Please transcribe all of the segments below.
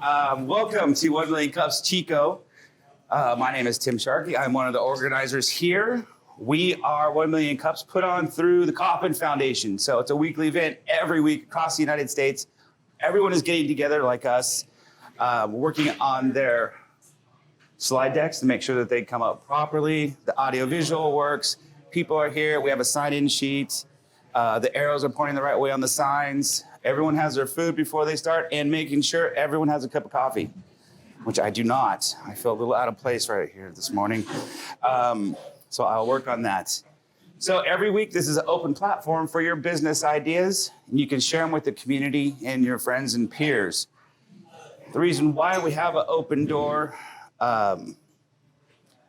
Welcome to 1 Million Cups Chico. My name is Tim Sharkey. I'm one of the organizers here. We are 1 Million Cups put on through the Kauffman Foundation. So it's a weekly event every week across the United States. Everyone is getting together like us, working on their slide decks to make sure that they come up properly. The audio visual works. People are here. We have a sign-in sheet. The arrows are pointing the right way on the signs. Everyone has their food before they start, and making sure everyone has a cup of coffee, which I do not. I feel a little out of place right here this morning. So I'll work on that. So every week, this is an open platform for your business ideas, and you can share them with the community and your friends and peers. The reason why we have an open door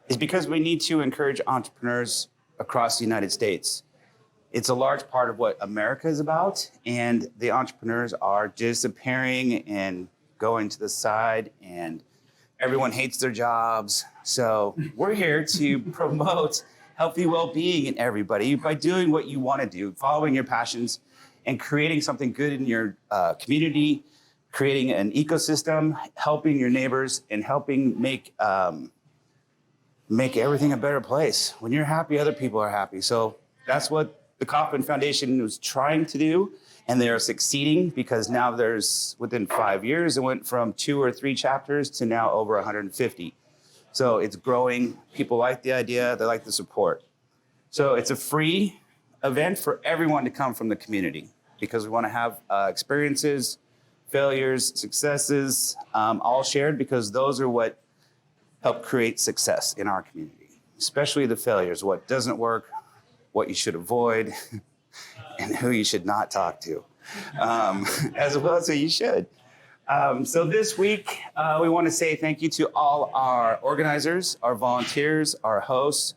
is because we need to encourage entrepreneurs across the United States. It's a large part of what America is about, and the entrepreneurs are disappearing and going to the side, and everyone hates their jobs. So we're here to promote healthy well-being in everybody by doing what you want to do, following your passions, and creating something good in your community, creating an ecosystem, helping your neighbors, and helping make everything a better place. When you're happy, other people are happy. So that's what the Kauffman Foundation was trying to do, and they are succeeding because now within 5 years, it went from 2 or 3 chapters to now over 150. So it's growing. People like the idea. They like the support. So it's a free event for everyone to come from the community because we want to have experiences, failures, successes, all shared because those are what help create success in our community, especially the failures, what doesn't work, what you should avoid, and who you should not talk to, as well as who you should. So this week, we want to say thank you to all our organizers, our volunteers, our hosts,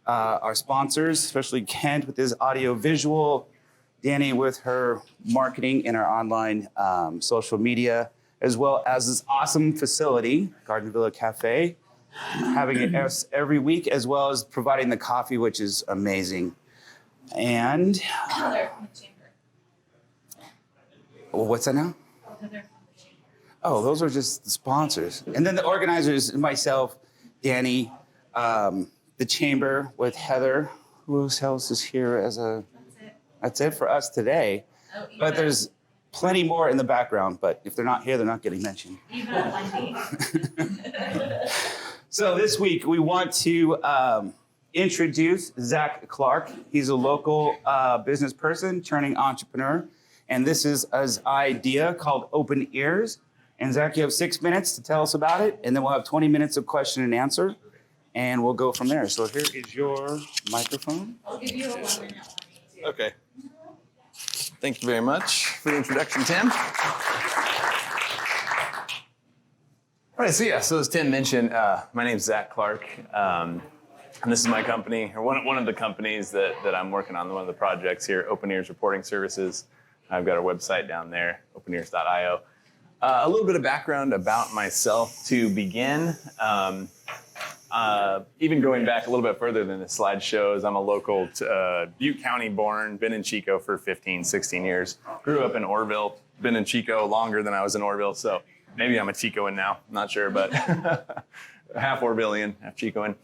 our sponsors, especially Kent with his audio visual, Danny with her marketing and our online social media, as well as this awesome facility, Garden Villa Cafe, having it every week, as well as providing the coffee, which is amazing. And what's that now? Oh, those are just the sponsors. And then the organizers, myself, Danny, the chamber with Heather. Who else is here That's it for us today. Oh, but there's plenty more in the background, but if they're not here, they're not getting mentioned. So this week, we want to introduce Zach Clark. He's a local business person, turning entrepreneur. And this is his idea called Open Ears. And Zach, you have 6 minutes to tell us about it. And then we'll have 20 minutes of question and answer. And we'll go from there. So here is your microphone. I'll give you a 1 minute warning too. Okay. Thank you very much for the introduction, Tim. All right, so as Tim mentioned, my name's Zach Clark, and this is my company, or one of the companies that I'm working on, one of the projects here, Open Ears Reporting Services. I've got our website down there, openears.io. A little bit of background about myself to begin. Even going back a little bit further than the slide shows, I'm a local Butte County born, been in Chico for 15, 16 years. Grew up in Orville, been in Chico longer than I was in Orville, so maybe I'm a Chicoan now, not sure, but half Orvillian, half Chicoan.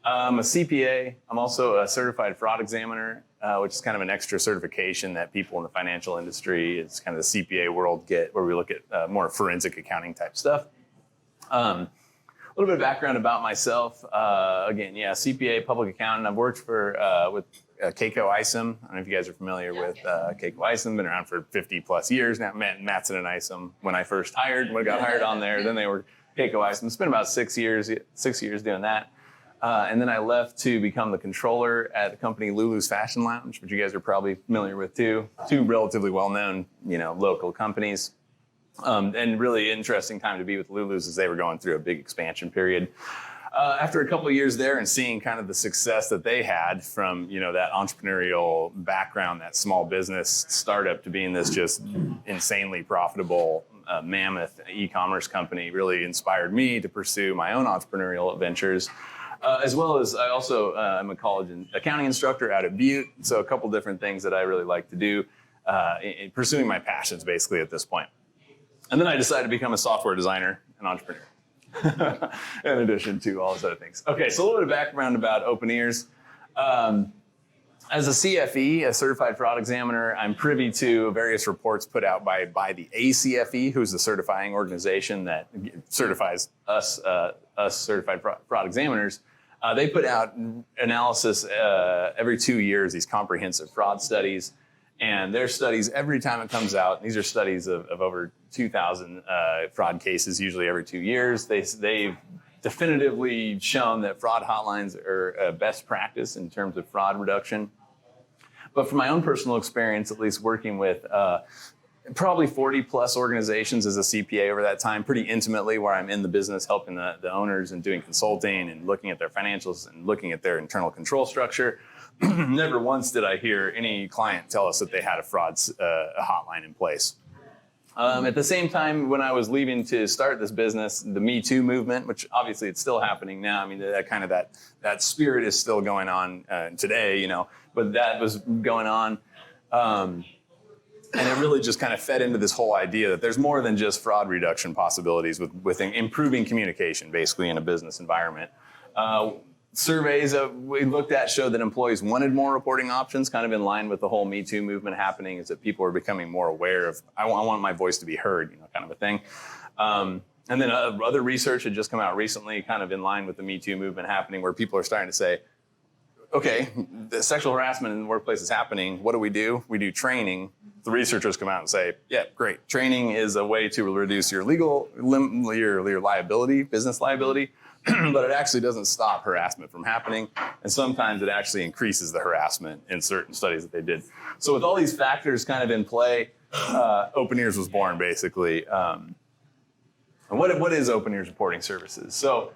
I'm a CPA. I'm also a certified fraud examiner, which is kind of an extra certification that people in the financial industry, it's kind of the CPA world get, where we look at more forensic accounting type stuff. A little bit of background about myself. Again, CPA, public accountant. I've worked with Chico ISM. I don't know if you guys are familiar with Chico ISM. Been around for 50 plus years now. Matson and ISM when I first got hired on there. Then they were Chico ISM. Spent about 6 years doing that. And then I left to become the controller at the company Lulu's Fashion Lounge, which you guys are probably familiar with too. Two relatively well-known, local companies. And really interesting time to be with Lulu's as they were going through a big expansion period. After a couple of years there and seeing kind of the success that they had from, that entrepreneurial background, that small business startup to being this just insanely profitable Mammoth e-commerce company really inspired me to pursue my own entrepreneurial ventures. As well as I also am a college accounting instructor out at Butte. So a couple different things that I really like to do in pursuing my passions basically at this point. And then I decided to become a software designer and entrepreneur, in addition to all those other things. Okay, so a little bit of background about Open Ears. As a CFE, a certified fraud examiner, I'm privy to various reports put out by the ACFE, who's the certifying organization that certifies us certified fraud examiners. They put out analysis every 2 years, these comprehensive fraud studies. And their studies, every time it comes out, these are studies of over 2,000 fraud cases, usually every 2 years. They've definitively shown that fraud hotlines are best practice in terms of fraud reduction. But from my own personal experience, at least working with probably 40 plus organizations as a CPA over that time, pretty intimately, where I'm in the business helping the owners and doing consulting and looking at their financials and looking at their internal control structure. Never once did I hear any client tell us that they had a fraud hotline in place. At the same time, when I was leaving to start this business, the Me Too movement, which obviously it's still happening now. I mean, that spirit is still going on today, but that was going on. And it really just kind of fed into this whole idea that there's more than just fraud reduction possibilities with improving communication, basically, in a business environment. Surveys we looked at showed that employees wanted more reporting options, kind of in line with the whole Me Too movement happening, is that people are becoming more aware of, I want my voice to be heard, kind of a thing. And then other research had just come out recently, kind of in line with the Me Too movement happening, where people are starting to say, okay, the sexual harassment in the workplace is happening. What do? We do training. The researchers come out and say, yeah, great. Training is a way to reduce your your liability, business liability. But it actually doesn't stop harassment from happening. And sometimes it actually increases the harassment in certain studies that they did. So with all these factors kind of in play, Open Ears was born, basically. And what is Open Ears Reporting Services? So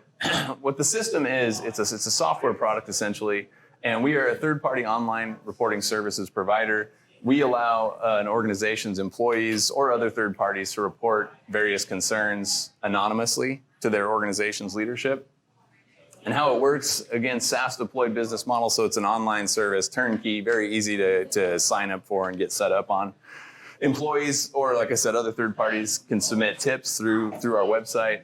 what the system is, it's a software product, essentially. And we are a third-party online reporting services provider. We allow an organization's employees or other third parties to report various concerns anonymously to their organization's leadership. And how it works, again, SaaS deployed business model, so it's an online service, turnkey, very easy to sign up for and get set up on. Employees, or like I said, other third parties can submit tips through our website.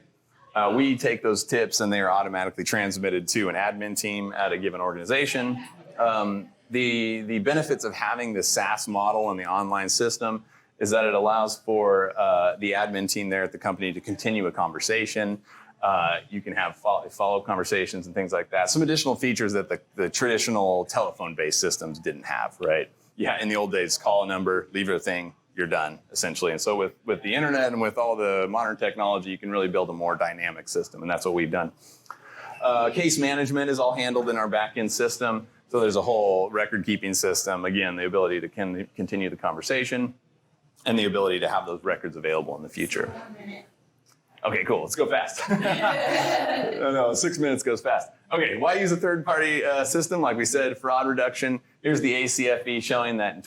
We take those tips and they are automatically transmitted to an admin team at a given organization. The benefits of having the SaaS model and the online system is that it allows for the admin team there at the company to continue a conversation. You can have follow-up conversations and things like that. Some additional features that the traditional telephone-based systems didn't have, right? Yeah, in the old days, call a number, leave a thing, you're done, essentially. And so with the internet and with all the modern technology, you can really build a more dynamic system, and that's what we've done. Case management is all handled in our back-end system. So there's a whole record-keeping system. Again, the ability to continue the conversation and the ability to have those records available in the future. Okay, cool. Let's go fast. No, 6 minutes goes fast. Okay, why use a third-party system? Like we said, fraud reduction. Here's the ACFE showing that in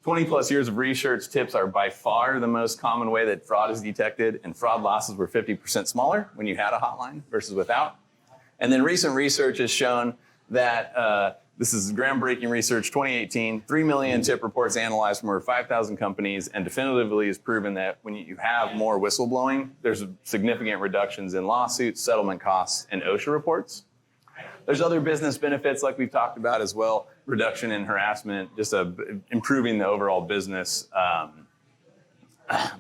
20 plus years of research, tips are by far the most common way that fraud is detected, and fraud losses were 50% smaller when you had a hotline versus without. And then recent research has shown that this is groundbreaking research, 2018, 3 million tip reports analyzed from over 5,000 companies, and definitively has proven that when you have more whistleblowing, there's significant reductions in lawsuits, settlement costs, and OSHA reports. There's other business benefits like we've talked about as well, reduction in harassment, just improving the overall business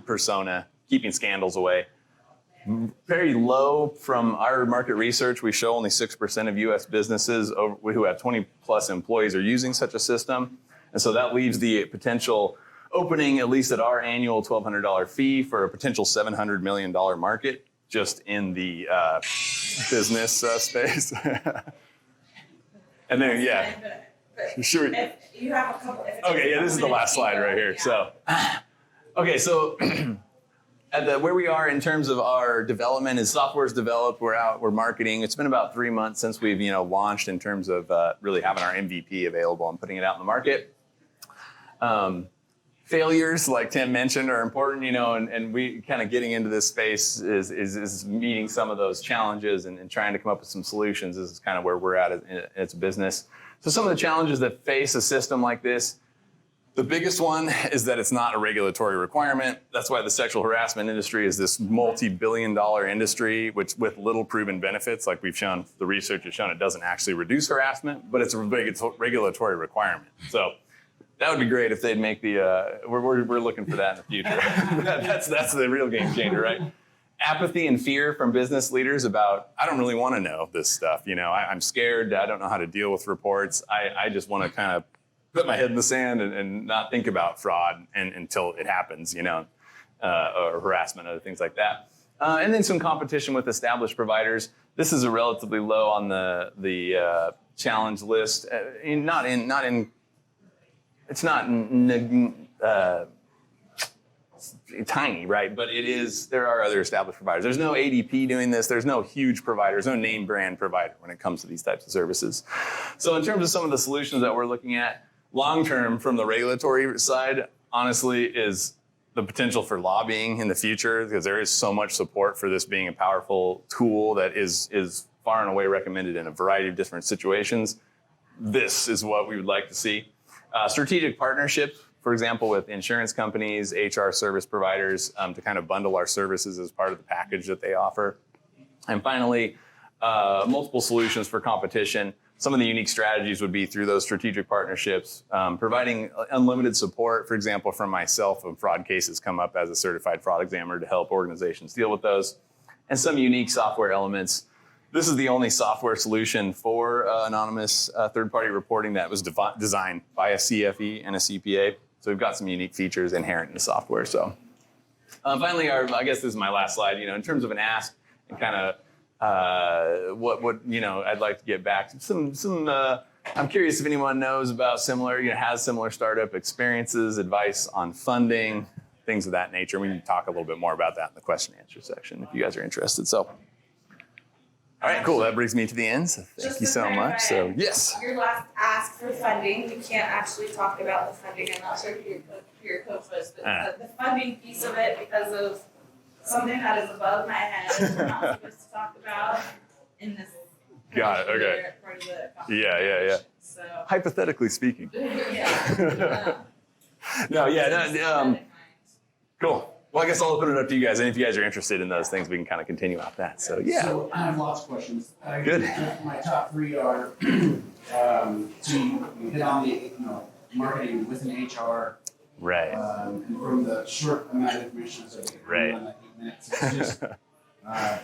persona, keeping scandals away. Very low from our market research. We show only 6% of U.S. businesses who have 20 plus employees are using such a system. And so that leaves the potential opening, at least at our annual $1,200 fee, for a potential $700 million market just in the business space. And then, yeah. Sure. You have a couple. Okay, yeah, this is the last slide right here. So, okay, so where we are in terms of our development is software is developed. We're marketing. It's been about 3 months since we've launched in terms of really having our MVP available and putting it out in the market. Failures, like Tim mentioned, are important, and we kind of getting into this space is meeting some of those challenges and trying to come up with some solutions. This is kind of where we're at as a business. So some of the challenges that face a system like this, The biggest one is that it's not a regulatory requirement. That's why the sexual harassment industry is this multi-billion-dollar industry, which with little proven benefits, like we've shown, the research has shown it doesn't actually reduce harassment, but it's a regulatory requirement. So that would be great if they'd make the, we're looking for that in the future. That's the real game changer, right? Apathy and fear from business leaders about, I don't really want to know this stuff. I'm scared. I don't know how to deal with reports. I just want to kind of put my head in the sand and not think about fraud until it happens, or harassment, other things like that. And then some competition with established providers. This is a relatively low on the challenge list. It's not tiny, right? But it is. There are other established providers. There's no ADP doing this. There's no huge providers, no name brand provider when it comes to these types of services. So in terms of some of the solutions that we're looking at, long term from the regulatory side, honestly, is the potential for lobbying in the future, because there is so much support for this being a powerful tool that is far and away recommended in a variety of different situations. This is what we would like to see. Strategic partnership, for example, with insurance companies, HR service providers, to kind of bundle our services as part of the package that they offer. And finally, multiple solutions for competition. Some of the unique strategies would be through those strategic partnerships, providing unlimited support, for example, from myself when fraud cases come up as a certified fraud examiner to help organizations deal with those, and some unique software elements. This is the only software solution for anonymous third-party reporting that was designed by a CFE and a CPA. So we've got some unique features inherent in the software. So finally, I guess this is my last slide, in terms of an ask and kind of what I'd like to get back to some I'm curious if anyone knows about similar, has similar startup experiences, advice on funding, things of that nature. We can talk a little bit more about that in the question and answer section if you guys are interested. So, all right, cool. That brings me to the end. So thank you so much. So yes. Your last ask for funding, you can't actually talk about the funding. I'm not sure who your coach was, but the funding piece of it, because of something that is above my head, we're not supposed to talk about in this. Got it. Okay. Part of the Yeah. So. Hypothetically speaking. Yeah. Cool. Well, I guess I'll open it up to you guys, and if you guys are interested in those things, we can kind of continue off that. So yeah. So I have lots of questions. Good. My top three are so you hit on the marketing within HR. Right. And from the short amount of information I was Right. on that 8 minutes, it's just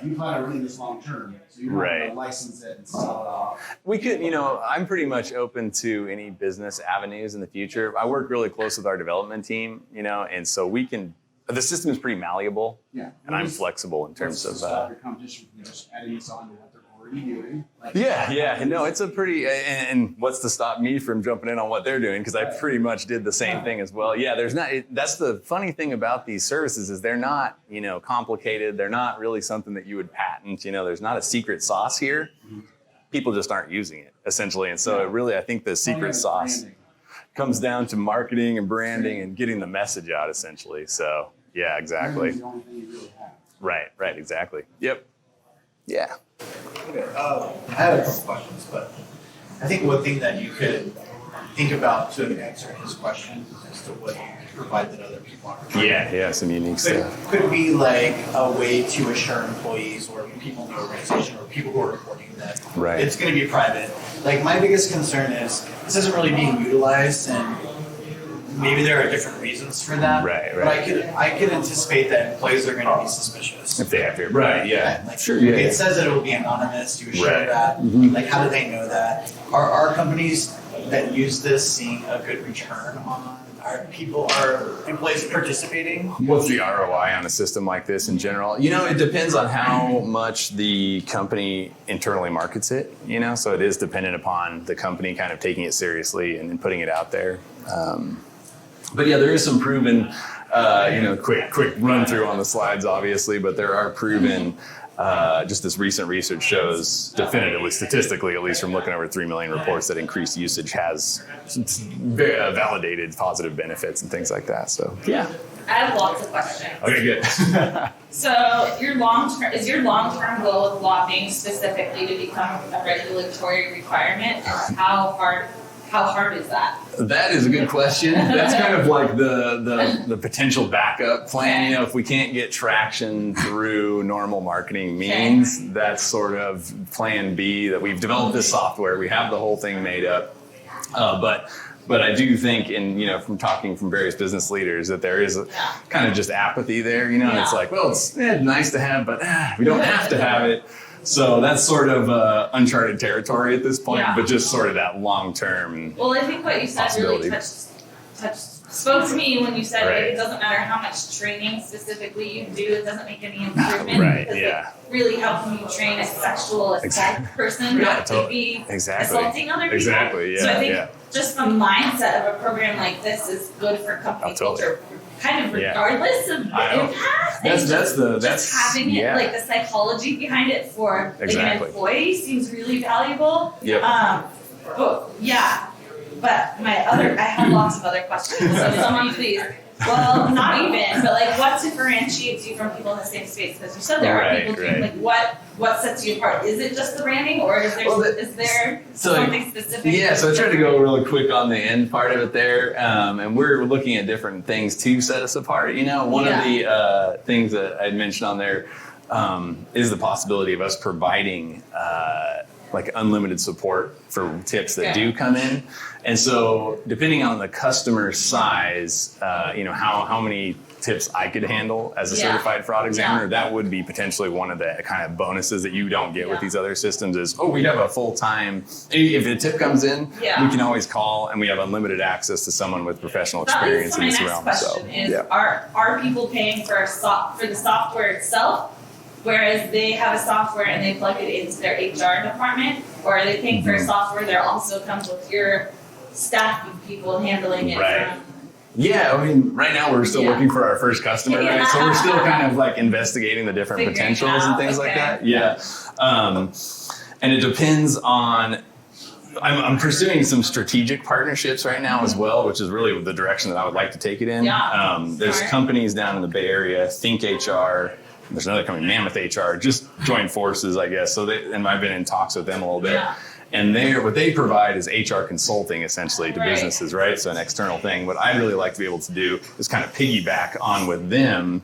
you plan on running this long term, so you want to license it and sell it off. We could, I'm pretty much open to any business avenues in the future. I work really close with our development team, and so we can. The system is pretty malleable, and I'm flexible in terms of. Stop your competition from just adding this on to what they're already doing. No, it's a pretty. And what's to stop me from jumping in on what they're doing? Because I pretty much did the same thing as well. Yeah, there's not. That's the funny thing about these services is they're not, complicated. They're not really something that you would patent. There's not a secret sauce here. People just aren't using it essentially, and so it really, I think the secret sauce comes down to marketing and branding and getting the message out essentially. So yeah, exactly. The only thing you really have. Right, exactly. Yep. Yeah. Okay, I have a couple questions, but I think one thing that you could think about to answer his question as to what you provide that other people aren't. Yeah, some unique stuff. Could it be like a way to assure employees or people in the organization or people who are reporting that it's going to be private? Like my biggest concern is this isn't really being utilized, and maybe there are different reasons for that. Right. But I could anticipate that employees are going to be suspicious. If they have to. Right, yeah. Like, sure, yeah. It says that it will be anonymous. You assure that. Like, how do they know that? Are companies that use this seeing a good return on? Are employees participating? What's the ROI on a system like this in general? It depends on how much the company internally markets it, so it is dependent upon the company kind of taking it seriously and putting it out there. But yeah, there is some proven, quick run through on the slides, obviously, but there are proven, just this recent research shows definitively, statistically, at least from looking over 3 million reports, that increased usage has validated positive benefits and things like that. So yeah. I have lots of questions. Okay, good. So is your long-term goal with lobbying specifically to become a regulatory requirement? How how hard is that? That is a good question. That's kind of like the potential backup plan. You know, if we can't get traction through normal marketing means, that's sort of plan B, that we've developed this software. We have the whole thing made up. But I do think, from talking from various business leaders, that there is a kind of just apathy there, and it's like, well, it's nice to have, but we don't have to have it. So that's sort of uncharted territory at this point, but just sort of that long-term. Well, I think what you said really spoke to me when you said like, it doesn't matter how much training specifically you do, it doesn't make any improvement. Because like, really, how can you train a sexual assault person not to be assaulting other people? Exactly, yeah. So I think just the mindset of a program like this is good for company culture. Kind of regardless of the impact, that's having it like the psychology behind it for like an employee seems really valuable. But I have lots of other questions. So someone please. Well, not even, but like what differentiates you from people in the same space? Because you said there are people doing like what sets you apart? Is it just the branding, or is there something specific? Yeah, so I tried to go really quick on the end part of it there, and we're looking at different things to set us apart. One of the things that I'd mentioned on there is the possibility of us providing like unlimited support for tips that do come in. And so depending on the customer size, how many tips I could handle as a certified fraud examiner, that would be potentially one of the kind of bonuses that you don't get with these other systems is, we have a full-time, if a tip comes in, we can always call and we have unlimited access to someone with professional experience in this realm. My next question is, are people paying for the software itself? Whereas they have a software and they plug it into their HR department, or are they paying for a software that also comes with your staff of people handling it? Right. Yeah, I mean, right now we're still looking for our first customer, right? So we're still kind of like investigating the different potentials and things like that. Yeah. And it depends on, I'm pursuing some strategic partnerships right now as well, which is really the direction that I would like to take it in. There's companies down in the Bay Area, Think HR. There's another company, Mammoth HR, just joined forces, I guess. So I've been in talks with them a little bit. And what they provide is HR consulting essentially to businesses, right? So an external thing. What I'd really like to be able to do is kind of piggyback on with them.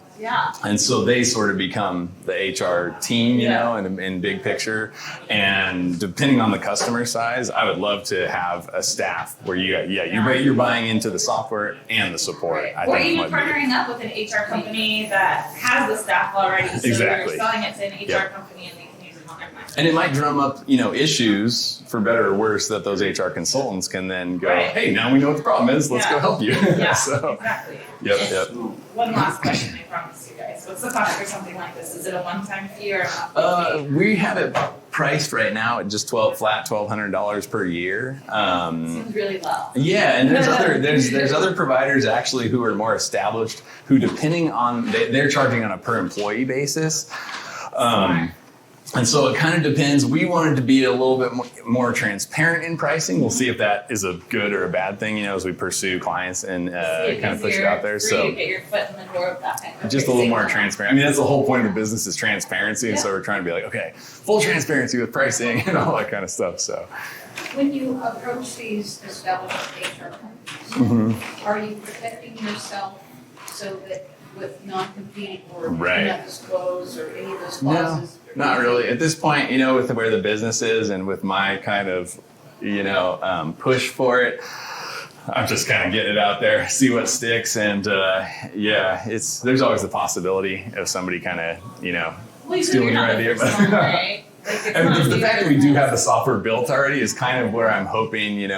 And so they sort of become the HR team, in big picture. And depending on the customer size, I would love to have a staff where you're buying into the software and the support. Or even partnering up with an HR company that has the staff already. So you're selling it to an HR company and they can use it on their mind. And it might drum up, issues, for better or worse, that those HR consultants can then go, hey, now we know what the problem is. Let's go help you. So, exactly. One last question, I promise you guys. What's the cost for something like this? Is it a one-time fee or a monthly fee? We have it priced right now at just $1,200 per year. Seems really low. Yeah, and there's other providers actually who are more established who, depending on, they're charging on a per employee basis. And so it kind of depends. We wanted to be a little bit more transparent in pricing. We'll see if that is a good or a bad thing, as we pursue clients and kind of push it out there. So you get your foot in the door of that kind of just a little more transparent. I mean, that's the whole point of the business is transparency. And so we're trying to be like, okay, full transparency with pricing and all that kind of stuff. So when you approach these established HR companies, are you protecting yourself so that with non-competing or not disclose or any of those clauses? No, not really. At this point, with where the business is and with my kind of, push for it, I'm just kind of getting it out there, see what sticks. And there's always the possibility of somebody kind of, stealing your idea. Right? And the fact that we do have the software built already is kind of where I'm hoping,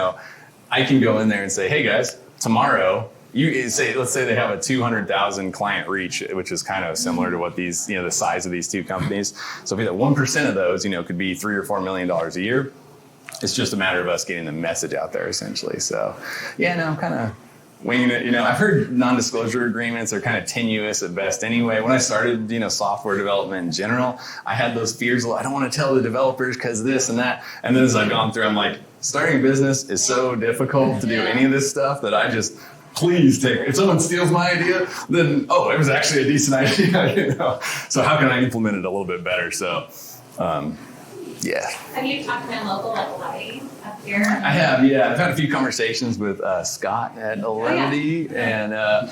I can go in there and say, hey guys, tomorrow, let's say they have a 200,000 client reach, which is kind of similar to what these, the size of these two companies. So if 1% of those, could be $3 or $4 million a year. It's just a matter of us getting the message out there, essentially. So, I'm kind of winging it. I've heard non-disclosure agreements are kind of tenuous at best anyway. When I started, software development in general, I had those fears. Well, I don't want to tell the developers because this and that. And then as I've gone through, I'm like, starting a business is so difficult to do any of this stuff that I just, please take it. If someone steals my idea, then, it was actually a decent idea, So how can I implement it a little bit better? So, Yeah. Have you talked to my local lobby up here? I have, yeah. I've had a few conversations with Scott at Alemity, and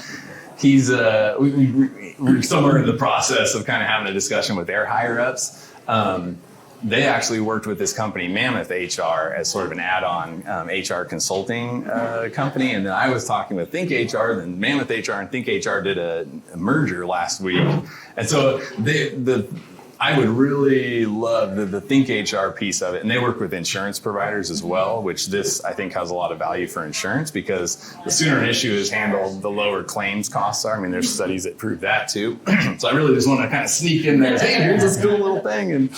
he's we're somewhere in the process of kind of having a discussion with their higher ups. They actually worked with this company, Mammoth HR, as sort of an add-on HR consulting company. And then I was talking with Think HR, then Mammoth HR and Think HR did a merger last week. And so I would really love the Think HR piece of it. And they work with insurance providers as well, which this, I think, has a lot of value for insurance because the sooner an issue is handled, the lower claims costs are. I mean, there's studies that prove that too. So I really just want to kind of sneak in there, hey, here's this cool little thing, and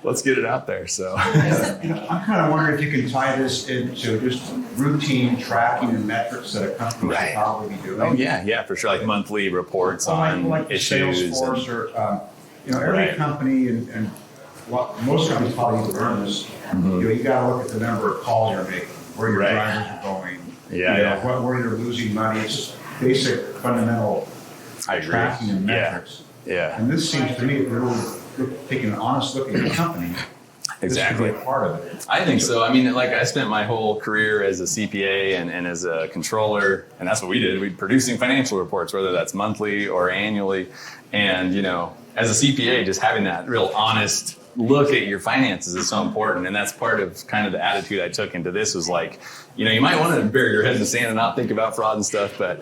let's get it out there. So I'm kind of wondering if you can tie this into just routine tracking and metrics that a company should probably be doing. Oh, yeah, for sure. Like monthly reports on like issues. Salesforce or, every company and most companies probably learn this. You got to look at the number of calls you're making, where your drivers are going. Where you're losing money. It's just basic fundamental tracking and metrics. Yeah. And this seems to me, if we're really taking an honest look at the company, exactly. This could be a part of it. I think so. I mean, like I spent my whole career as a CPA and as a controller, and that's what we did. We'd producing financial reports, whether that's monthly or annually. And, as a CPA, just having that real honest look at your finances is so important. And that's part of kind of the attitude I took into this was like, you might want to bury your head in the sand and not think about fraud and stuff, but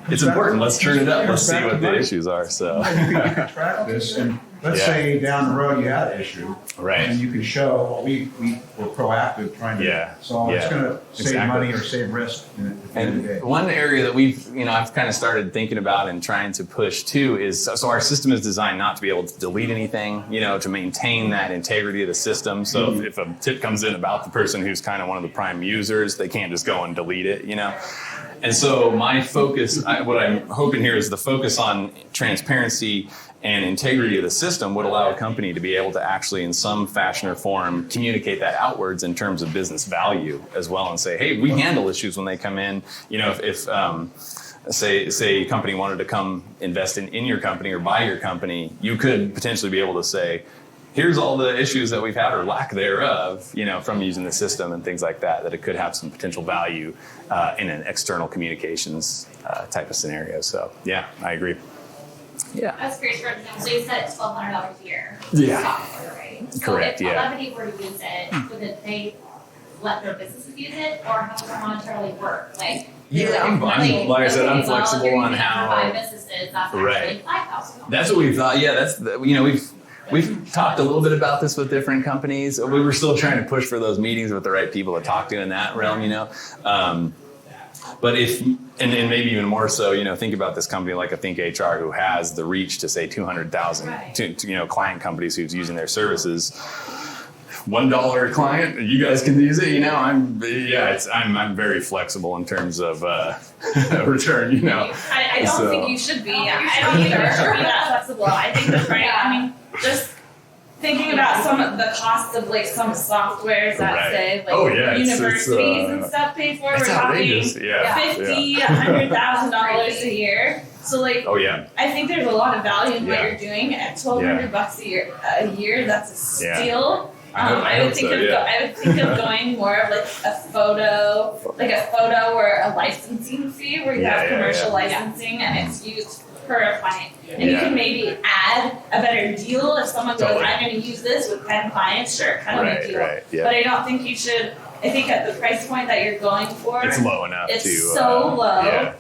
it's important. Let's turn it up. Let's see what the issues are. So you can track this, and let's say down the road you had an issue, and you can show we were proactive trying to solve. It's going to save money or save risk. And one area that I've kind of started thinking about and trying to push too is so our system is designed not to be able to delete anything, to maintain that integrity of the system. So if a tip comes in about the person who's kind of one of the prime users, they can't just go and delete it, And so my focus, what I'm hoping here is the focus on transparency and integrity of the system would allow a company to be able to actually in some fashion or form communicate that outwards in terms of business value as well and say, hey, we handle issues when they come in. If say a company wanted to come invest in your company or buy your company, you could potentially be able to say, here's all the issues that we've had or lack thereof, from using the system and things like that it could have some potential value in an external communications type of scenario. So, yeah, I agree. Yeah. I was curious, for example, so you said it's $1,200 a year. Yeah. Software, right? Correct, So if Alemity were to use it, would they let their businesses use it, or how does it monetarily work? Like I said, I'm flexible on how. 5 businesses, that's actually $5,000. That's what we thought. Yeah, that's we've talked a little bit about this with different companies. We were still trying to push for those meetings with the right people to talk to in that realm, But and maybe even more so, think about this company like a Think HR who has the reach to say 200,000 to client companies who's using their services. $1 a client, you guys can use it. I'm very flexible in terms of return. I don't think you should be. I don't either should be that flexible. I think that's right. I mean, just thinking about some of the costs of some softwares that say universities and stuff pay for. We're talking $50,000, $100,000 a year. So I think there's a lot of value in what you're doing at $1,200 a year. That's a steal. I would think of going more of a photo or a licensing fee where you have commercial licensing and it's used per client. And you can maybe add a better deal if someone goes, I'm going to use this with 10 clients, sure, kind of a deal. But I don't think you should. I think at the price point that you're going for, it's low enough. It's so low.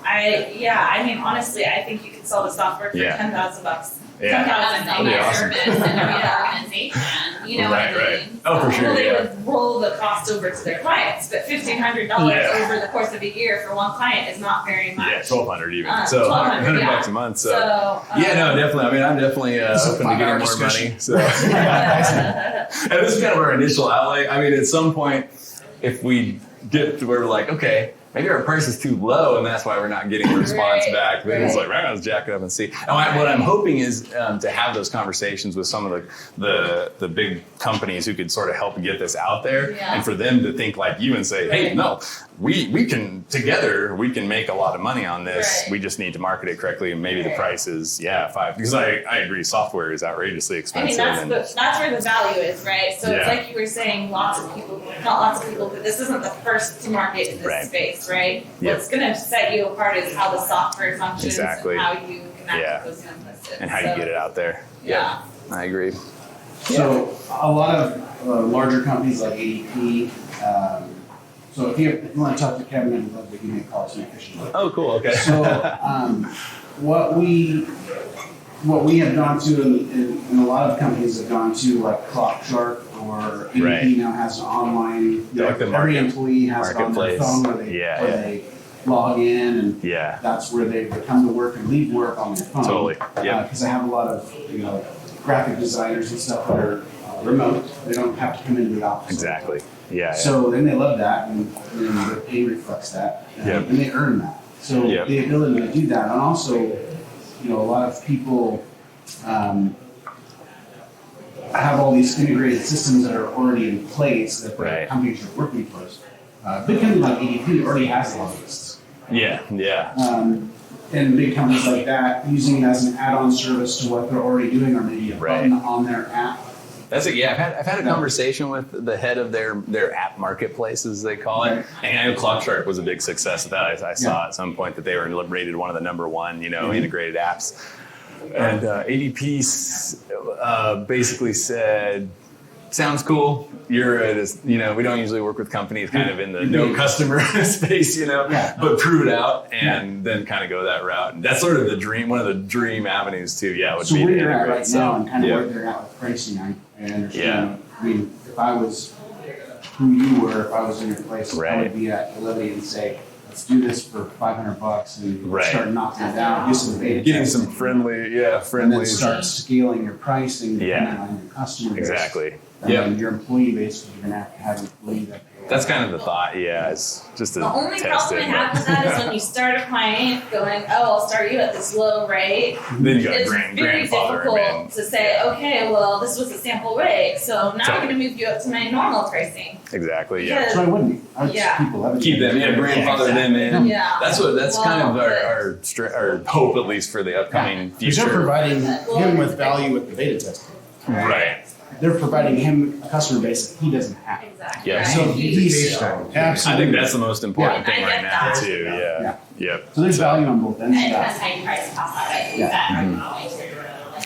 I mean, honestly, I think you could sell the software for $10,000. $10,000 service in their organization. You know what I mean? Oh, for sure. Well, they would roll the cost over to their clients, but $1,500 over the course of a year for one client is not very much. Yeah, $1,200 even. So $100 a month. So definitely. I mean, I'm definitely open to getting more money. So, and this is kind of our initial outlay. I mean, at some point, if we get to where we're like, okay, maybe our price is too low and that's why we're not getting a response back. Then it's like, right, let's jack it up and see. And what I'm hoping is to have those conversations with some of the big companies who could sort of help get this out there, and for them to think like you and say, hey, no, we can together, we can make a lot of money on this. We just need to market it correctly, and maybe the price is $5. Because I agree, software is outrageously expensive. I mean, that's where the value is, right? So it's like you were saying, not lots of people, but this isn't the first to market in this space, right? What's going to set you apart is how the software functions and how you connect with those young listeners. And how you get it out there. Yeah. I agree. So a lot of larger companies like ADP, so if you want to talk to Kevin, I'd love to give me a call. It's an official. Oh, cool. Okay. So what we have gone to, and a lot of companies have gone to, like Clock Shark or ADP now has an online. Every employee has it on their phone where they log in, and that's where they come to work and leave work on their phone. Totally. Because I have a lot of graphic designers and stuff that are remote. They don't have to come into the office. Exactly. So then they love that, and their pay reflects that, and they earn that. So the ability to do that, and also, a lot of people have all these integrated systems that are already in place that the companies are working for. Big company like ADP already has lobbyists. And big companies like that using it as an add-on service to what they're already doing, or maybe a button on their app. That's it. Yeah, I've had a conversation with the head of their app marketplace, as they call it. And I know Clock Shark was a big success of that. I saw at some point that they were rated one of the number one, integrated apps. And ADP basically said, "Sounds cool. You're we don't usually work with companies kind of in the no customer space, but prove it out and then kind of go that route." And that's sort of the dream, one of the dream avenues too. Would so be where to you're at integrate right now, and kind of where they're at with pricing, I understand. I mean, if I was who you were, if I was in your place, I would be at Olivia and say, let's do this for $500 and start knocking it down, do some beta getting testing, some friendly. And then start scaling your pricing depending on your customer base. Exactly. And your employee base, you're going to have an employee that. That's kind of the thought, it's just to The only test problem I it. have with that is when you start a client going, I'll start you at this low rate. Then you got It's very grandfather difficult them in. to say, okay, well, this was a sample rate, so now I'm going to move you up to my normal pricing. Exactly, Because- So I wouldn't. I would just Keep them, grandfather them in. Yeah. That's kind of our hope, at least for the upcoming Because they're future. providing him with value with the beta testing. Right. They're providing him a customer base that he doesn't have. Exactly. Yeah. So he's I absolutely. think that's the most important Yeah. thing I right get now, that. too. Yep. So there's value on both ends. And it depends how you price cost that.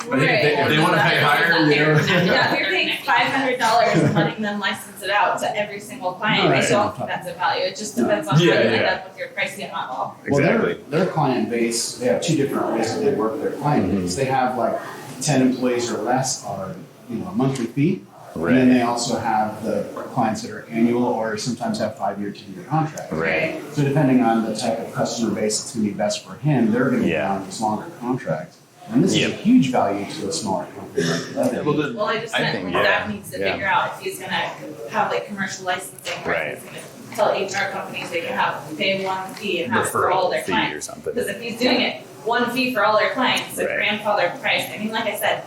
But if they want to pay higher, Yeah, if you're paying $500 and letting them license it out to every single client, they still have defensive value. It just depends on how you end up with your pricing model. Exactly. Well, their client base, they have two different ways that they work their client base. They have like 10 employees or less are a monthly fee. And then they also have the clients that are annual or sometimes have 5-year, 10-year contracts. Right. So depending on the type of customer base that's going to be best for him, they're going to be on this longer contract. And this is a huge value to a smaller company like that. Well, I just meant Zach needs to figure out if he's gonna have like commercial licensing, right? He's gonna tell HR companies they can pay one fee and have for all their clients. Because if he's doing it one fee for all their clients, a grandfather price. I mean, like I said,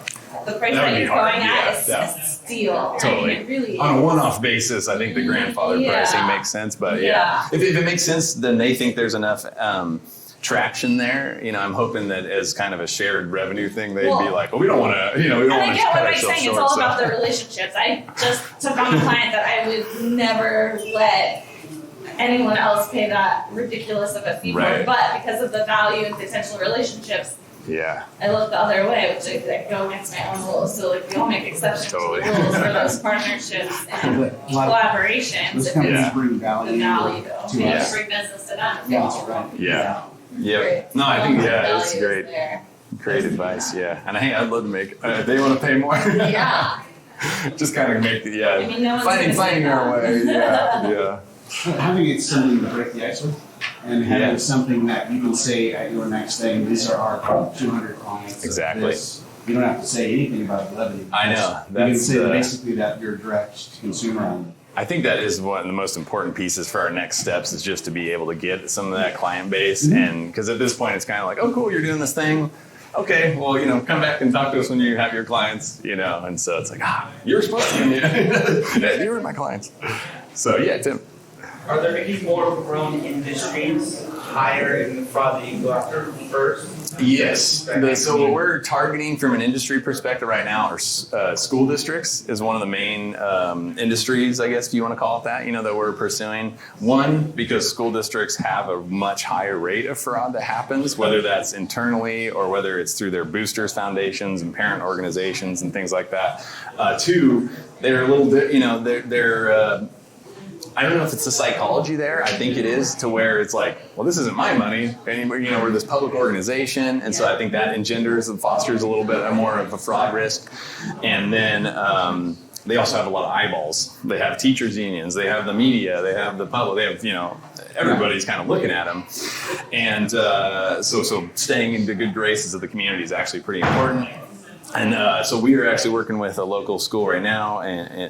the price that you're going at is a steal. Totally. I mean, it really On a is. one-off basis, I think the grandfather pricing makes sense. But if it makes sense, then they think there's enough traction there. I'm hoping that as kind of a shared revenue thing, they'd be like, well, we don't want to, we don't And want I to get cut what I'm ourselves saying. short. It's all about the relationships. I just took on a client that I would never let anyone else pay that ridiculous of a fee for. But because of the value and potential relationships, I look the other way, which I go against my own rules. So like we all make exceptions to the rules for those partnerships and collaborations. Those companies bring value The value though. to You us. bring business to them. Yeah, that's right. Yeah. No, I think, it's great. Great advice, And I'd love to make, if they want to pay more. Yeah. Just kind of make the, I mean, no one's gonna say finding our that. way, Having something to break the ice with, and having something that you can say at your next thing, these are our 200 clients. Exactly. You don't have to say anything about levity. I know. You can say basically that you're direct to consumer on I think that is one of the most important pieces for our next steps is just to be able to get some of that client base. And because at this point, it's kind of like, oh, cool, you're doing this thing. Okay, well, come back and talk to us when you have your clients, and so it's like, you're supposed to be, you were my clients. So yeah, Tim. Are there any more prone industries higher in the fraud that you go after first? Yes. So what we're targeting from an industry perspective right now are school districts is one of the main industries, I guess, if you want to call it that, that we're pursuing. One, because school districts have a much higher rate of fraud that happens, whether that's internally or whether it's through their boosters foundations and parent organizations and things like that. Two, they're a little bit, they're I don't know if it's the psychology there. I think it is to where it's like, well, this isn't my money anymore. We're this public organization. And so I think that engenders and fosters a little bit more of a fraud risk. And then they also have a lot of eyeballs. They have teachers unions. They have the media. They have the public. They have, everybody's kind of looking at them. And so staying in the good graces of the community is actually pretty important. And so we are actually working with a local school right now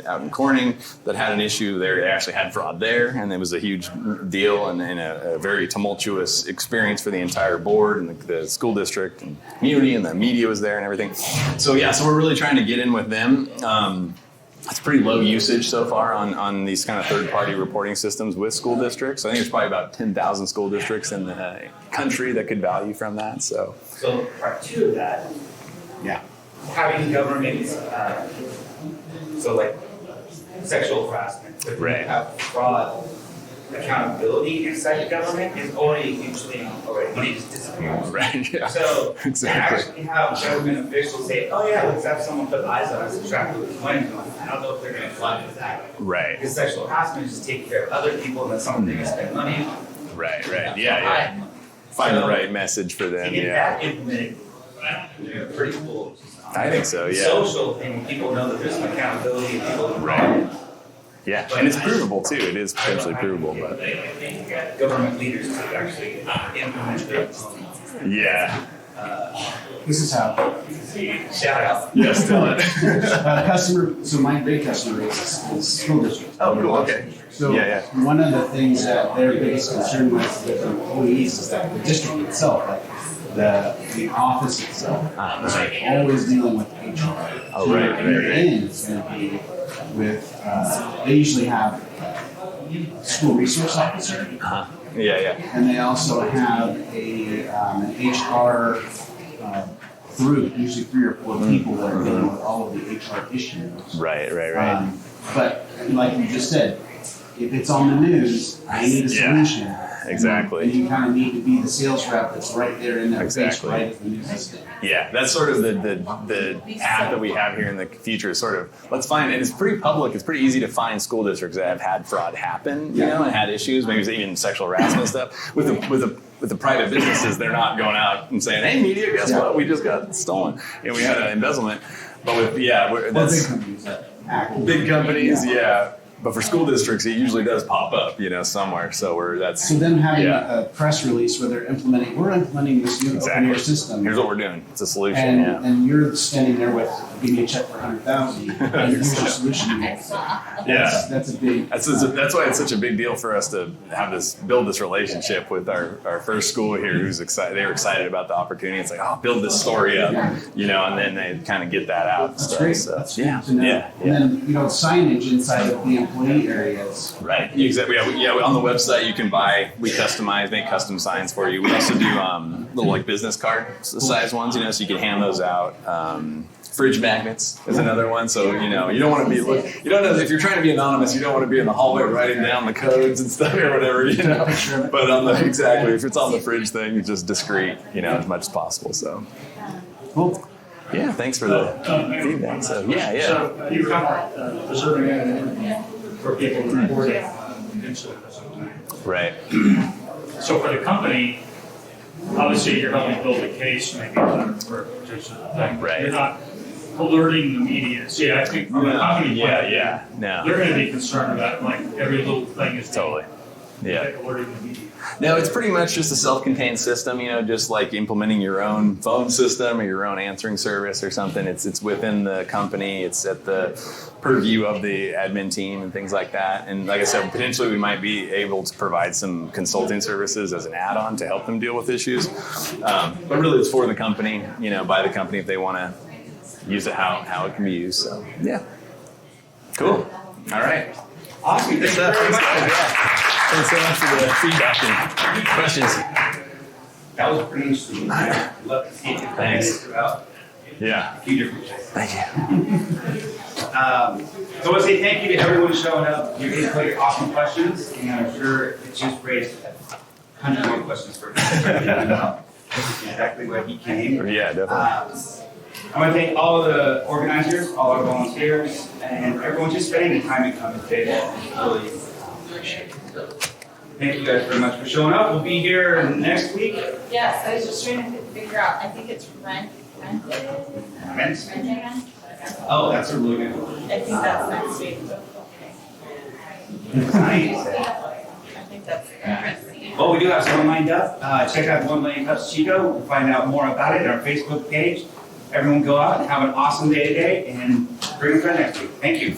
out in Corning that had an issue there. They actually had fraud there, and it was a huge deal and a very tumultuous experience for the entire board and the school district and community, and the media was there and everything. So we're really trying to get in with them. It's pretty low usage so far on these kind of third-party reporting systems with school districts. I think there's probably about 10,000 school districts in the country that could value from that. So part two of that, having government, so like sexual harassment, but right. Have fraud accountability inside the government is already usually money just disappears. Right. Yeah. So exactly. To actually have government officials say, "Oh yeah, let's have someone put eyes on us and track what's money going." I don't know if they're going to fly with that. Right. Because sexual harassment is just taking care of other people, and that's something they're going to spend money on. Right. Yeah. Find the right message for them. To get that implemented, pretty cool. I think so, yeah. Social thing, people know that there's some accountability and people right. Yeah, and it's provable too. It is potentially provable, but government leaders to actually implement their own. Yeah. This is how. Shout out. Yes, tell it. Customer. So my big customer is school district. Oh, cool. Okay. So one of the things that their biggest concern with employees is that the district itself, like the office itself, is like always dealing with HR. Oh, right. Your end is going to be with. They usually have school resource officer. Yeah. And they also have an HR usually 3 or 4 people that are dealing with all of the HR issues. Right. But like you just said, if it's on the news, they need a solution. Exactly. And you kind of need to be the sales rep that's right there in that face, right as the news is hitting. Yeah, that's sort of the path that we have here in the future is sort of, let's find, and it's pretty public, it's pretty easy to find school districts that have had fraud happen, and had issues, maybe even sexual harassment stuff. With the private businesses, they're not going out and saying, hey, media, guess what? We just got stolen. And we had an embezzlement. But that's big companies that act. Big companies, But for school districts, it usually does pop up, somewhere. So So them having a press release where we're implementing this new open-air system. Here's what we're doing. It's a solution. And you're standing there with, give me a check for $100,000. Here's your solution. That's a big. That's why it's such a big deal for us to build this relationship with our first school here, who's excited. They were excited about the opportunity. It's like, build this story up, and then they kind of get that out. That's great. So, that's great to know. And then signage inside of the employee areas. Right. Exactly. On the website you can make custom signs for you. We also do little business card size ones, so you can hand those out. Fridge magnets is another one. So you don't want to be if you're trying to be anonymous, you don't want to be in the hallway writing down the codes and stuff or whatever. But if it's on the fridge thing, it's just discreet, as much as possible. So Cool. Yeah, thanks for the feedback. So So you're kind of preserving it for people to report it incident. Right. So for the company, obviously you're helping build a case maybe for a particular thing. Right. You're not alerting the media. See, I think from a company point of view, No. they're going to be concerned about every little thing is Totally. Yeah. Like alerting the media. No, it's pretty much just a self-contained system, just like implementing your own phone system or your own answering service or something. It's within the company. It's at the purview of the admin team and things like that. And like I said, potentially we might be able to provide some consulting services as an add-on to help them deal with issues. But really it's for the company, by the company if they want to use it how it can be used. So, yeah. Cool. All right. Awesome. Thanks very much. Thanks so much for the feedback and questions. That was pretty interesting. I'd love to see it. Thanks. About Yeah. a few different things. Thank you. So I want to say thank you to everyone showing up. Your input, your awesome questions, and I'm sure it's just raised 100 more questions for me. Exactly why he came. Yeah, definitely. I want to thank all of the organizers, all our volunteers, and everyone just spending the time to come today. Really appreciate it. So, thank you guys very much for showing up. We'll be here next week. Yes, I was just trying to figure out, I think it's rented. Oh, that's a really good one. I think that's next week. Nice. I think that's Well, we do have some lined up. Check out 1 Million Cups Chico. We'll find out more about it on our Facebook page. Everyone go out and have an awesome day today and bring a friend next week. Thank you.